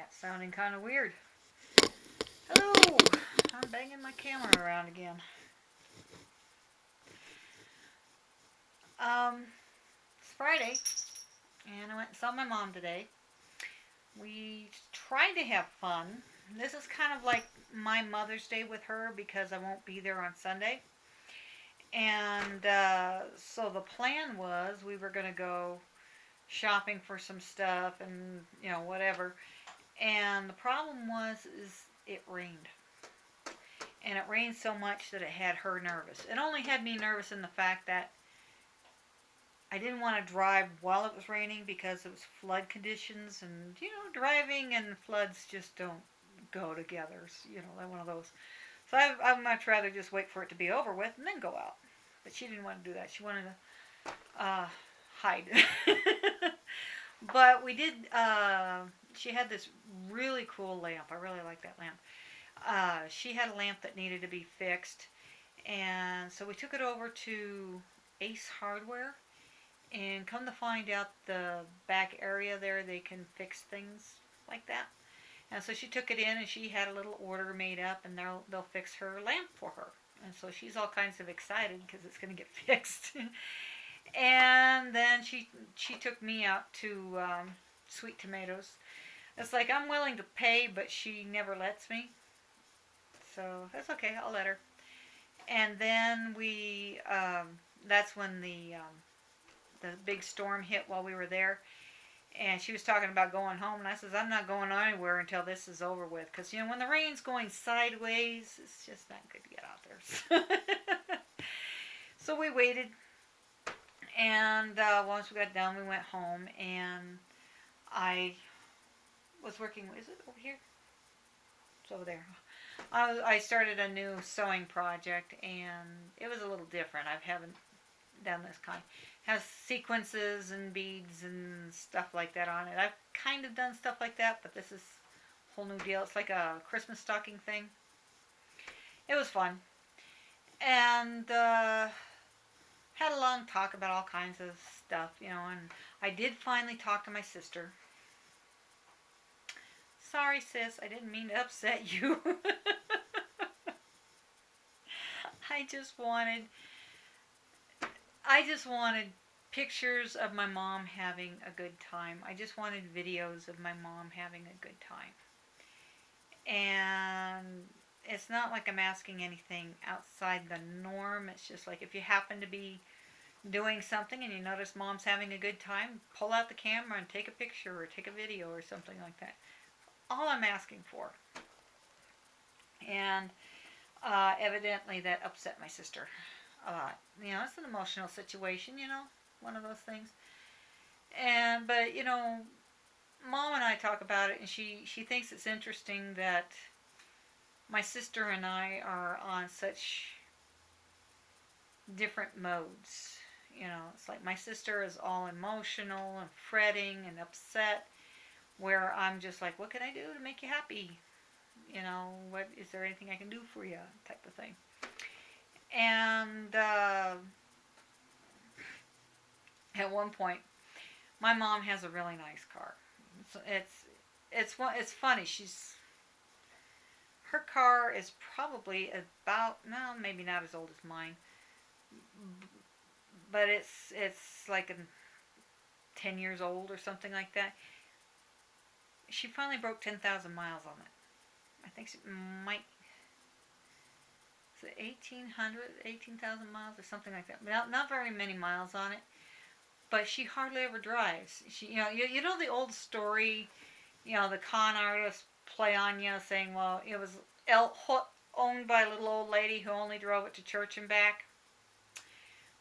That's sounding kind of weird. Hello! I'm banging my camera around again. It's Friday, and I went and saw my mom today. We tried to have fun. This is kind of like my Mother's Day with her because I won't be there on Sunday. And so the plan was we were going to go shopping for some stuff and, whatever. And the problem was is it rained. And it rained so much that it had her nervous. It only had me nervous in the fact that I didn't want to drive while it was raining because it was flood conditions, and driving and floods just don't go together. Like one of those. So I'd much rather just wait for it to be over with and then go out. But she didn't want to do that. She wanted to hide. But we did. She had this really cool lamp. I really like that lamp. She had a lamp that needed to be fixed, and so we took it over to Ace Hardware. And come to find out, the back area there, they can fix things like that. And so she took it in, and she had a little order made up, and they'll fix her lamp for her. And so she's all kinds of excited because it's going to get fixed. And then she took me out to Sweet Tomatoes. It's like I'm willing to pay, but she never lets me. So that's okay. I'll let her. And then that's when the big storm hit while we were there, and she was talking about going home, and I says I'm not going anywhere until this is over with, because when the rain's going sideways, it's just not good to get out there. So we waited, and once we got done, we went home, and I was working. Is it over here? It's over there. I started a new sewing project, and it was a little different. I haven't done this kind. Has sequences and beads and stuff like that on it. I've kind of done stuff like that, but this is a whole new deal. It's like a Christmas stocking thing. It was fun. And had a long talk about all kinds of stuff, and I did finally talk to my sister. Sorry, sis, I didn't mean to upset you. I just wanted pictures of my mom having a good time. I just wanted videos of my mom having a good time. And it's not like I'm asking anything outside the norm. It's just like if you happen to be doing something and you notice mom's having a good time, pull out the camera and take a picture or take a video or something like that. All I'm asking for. And evidently that upset my sister a lot. It's an emotional situation, one of those things. But Mom and I talk about it, and she thinks it's interesting that my sister and I are on such different modes. It's like my sister is all emotional and fretting and upset, where I'm just like, what can I do to make you happy? What is there anything I can do for you, type of thing. And at one point, my mom has a really nice car. It's funny. Her car is probably about, no, maybe not as old as mine, but it's like 10 years old or something like that. She finally broke 10,000 miles on it. I think she might. Is it 18,000 miles or something like that? Not very many miles on it. But she hardly ever drives. She, you know the old story, the con artists play on you saying, well, it was owned by a little old lady who only drove it to church and back.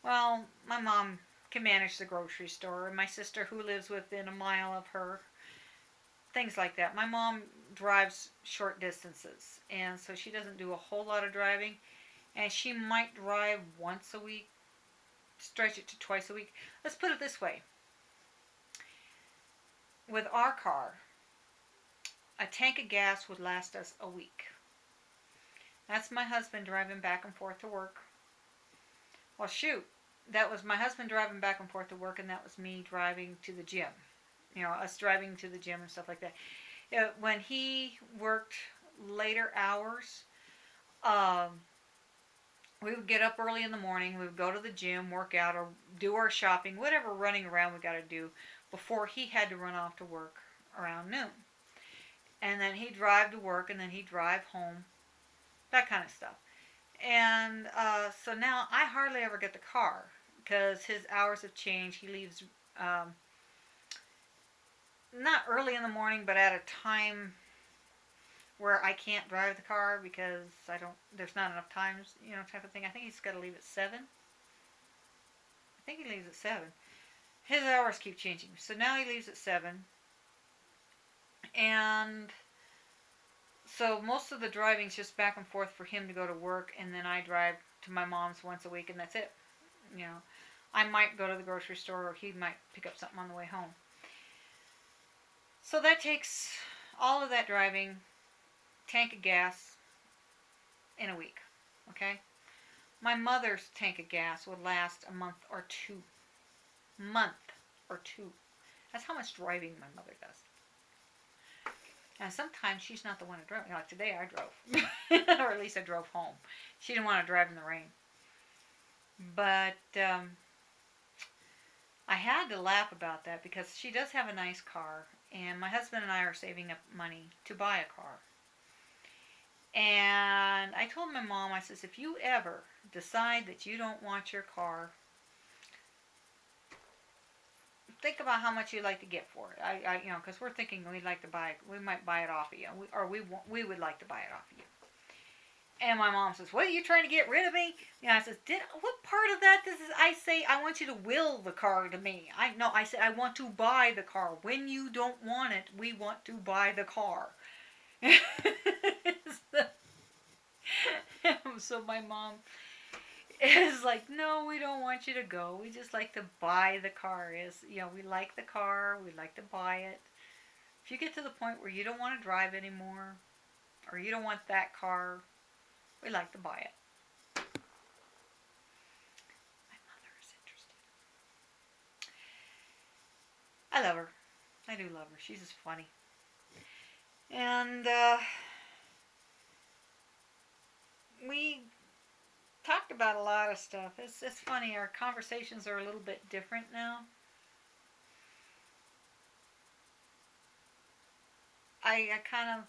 Well, my mom can manage the grocery store, and my sister, who lives within a mile of her, things like that. My mom drives short distances, and so she doesn't do a whole lot of driving, and she might drive once a week, stretch it to twice a week. Let's put it this way. With our car, a tank of gas would last us a week. That's my husband driving back and forth to work. Well, shoot, that was my husband driving back and forth to work, and that was me driving to the gym. Us driving to the gym and stuff like that. When he worked later hours, um, we would get up early in the morning. We would go to the gym, work out, or do our shopping, whatever running around we got to do before he had to run off to work around noon. And then he'd drive to work, and then he'd drive home, that kind of stuff. And so now I hardly ever get the car because his hours have changed. He leaves um, not early in the morning, but at a time where I can't drive the car because I don't. There's not enough times, type of thing. I think he's got to leave at 7. I think he leaves at 7. His hours keep changing, so now he leaves at 7, and so most of the driving's just back and forth for him to go to work, and then I drive to my mom's once a week, and that's it. You know, I might go to the grocery store, or he might pick up something on the way home. So that takes all of that driving, tank of gas, in a week. Okay? My mother's tank of gas would last a month or two. Month or two. That's how much driving my mother does. And sometimes she's not the one to drive. Like today I drove. Or at least I drove home. She didn't want to drive in the rain. But I had to laugh about that because she does have a nice car. And my husband and I are saving up money to buy a car. And I told my mom, I says, if you ever decide that you don't want your car, think about how much you'd like to get for it. Because we're thinking we might buy it off of you, we would like to buy it off of you. And my mom says, what, are you trying to get rid of me? I says, what part of that this is? I say, I want you to will the car to me. I said, I want to buy the car. When you don't want it, we want to buy the car. So my mom is like, no, we don't want you to go. We just like to buy the car. We like the car. We like to buy it. If you get to the point where you don't want to drive anymore, or you don't want that car, we like to buy it. My mother is interested. I love her. I do love her. She's just funny. And we talked about a lot of stuff. It's funny. Our conversations are a little bit different now. I kind of,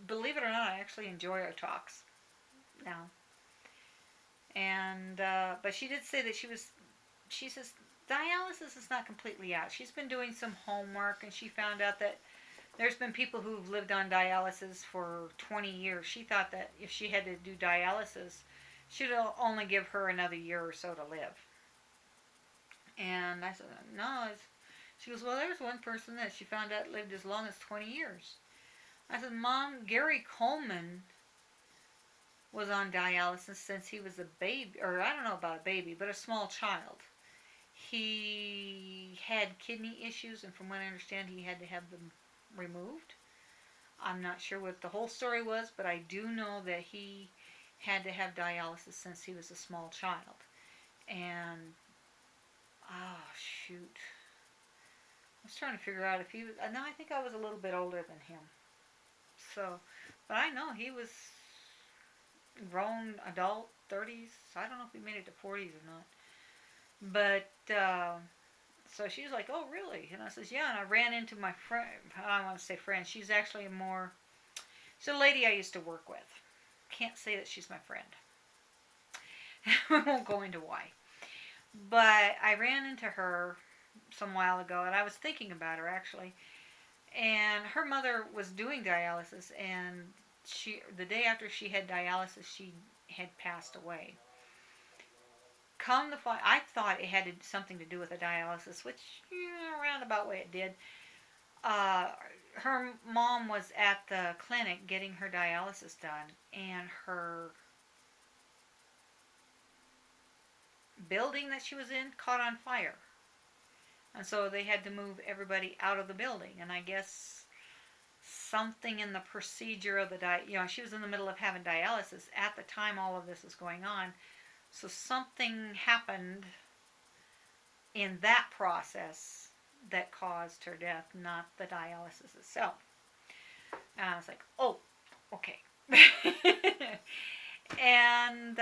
believe it or not, I actually enjoy our talks now. And but she did say that she says dialysis is not completely out. She's been doing some homework, and she found out that there's been people who've lived on dialysis for 20 years. She thought that if she had to do dialysis, she'd only give her another year or so to live. And I said, no. She goes, well, there's one person that she found out lived as long as 20 years. I said, Mom, Gary Coleman was on dialysis since he was a baby, or I don't know about a baby, but a small child. He had kidney issues, and from what I understand, he had to have them removed. I'm not sure what the whole story was, but I do know that he had to have dialysis since he was a small child. And, oh, shoot. I was trying to figure out if he was, no, I think I was a little bit older than him. So, but I know he was grown adult, 30s. I don't know if he made it to 40s or not. But, so she was like, oh, really? And I says, yeah, and I ran into my friend, I don't want to say friend, she's actually she's a lady I used to work with. Can't say that she's my friend. I won't go into why. But I ran into her some while ago, and I was thinking about her, actually. And her mother was doing dialysis, and the day after she had dialysis, she had passed away. Come to find, I thought it had something to do with the dialysis, which, roundabout way it did. Her mom was at the clinic getting her dialysis done, and her building that she was in caught on fire. And so they had to move everybody out of the building. And I guess something in the procedure of she was in the middle of having dialysis at the time all of this was going on. So something happened in that process that caused her death, not the dialysis itself. And I was like, oh, okay. And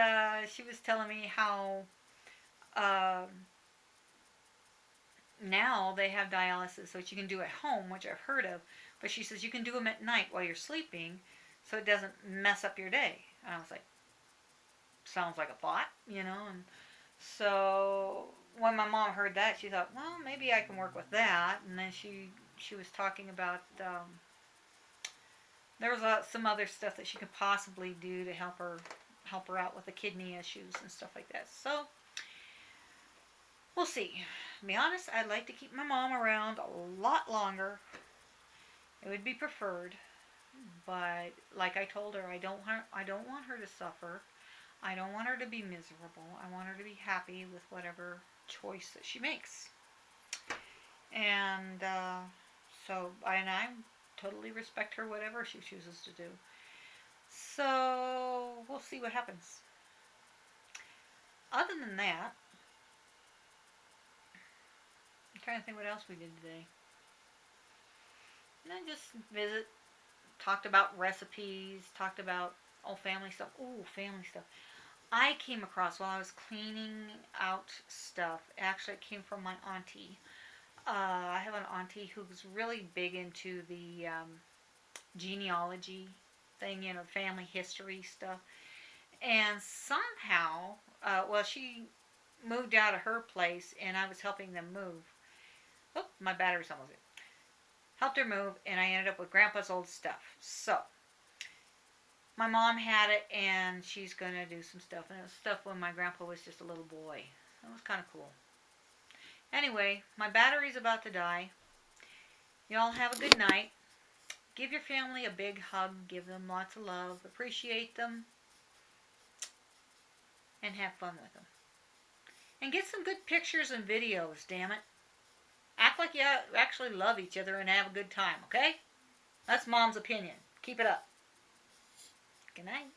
she was telling me how um, now they have dialysis, which you can do at home, which I've heard of. But she says you can do them at night while you're sleeping, so it doesn't mess up your day. And I was like, sounds like a thought, you know. And so when my mom heard that, she thought, well, maybe I can work with that. And then she was talking about there was some other stuff that she could possibly do to help her out with the kidney issues and stuff like that. So we'll see. To be honest, I'd like to keep my mom around a lot longer. It would be preferred, but like I told her, I don't want her to suffer. I don't want her to be miserable. I want her to be happy with whatever choice that she makes. And I totally respect her whatever she chooses to do. So we'll see what happens. Other than that, I'm trying to think what else we did today. And then just visit, talked about recipes, talked about family stuff. Oh, family stuff. I came across while I was cleaning out stuff. Actually, it came from my auntie. I have an auntie who's really big into the genealogy thing, family history stuff. And somehow, she moved out of her place, and I was helping them move. Oh, my battery's almost in. Helped her move, and I ended up with Grandpa's old stuff. So, my mom had it, and she's going to do some stuff. And it was stuff when my grandpa was just a little boy. That was kind of cool. Anyway, my battery's about to die. Y'all have a good night. Give your family a big hug. Give them lots of love. Appreciate them. And have fun with them. And get some good pictures and videos, damn it. Act like you actually love each other and have a good time, okay? That's Mom's opinion. Keep it up. Good night.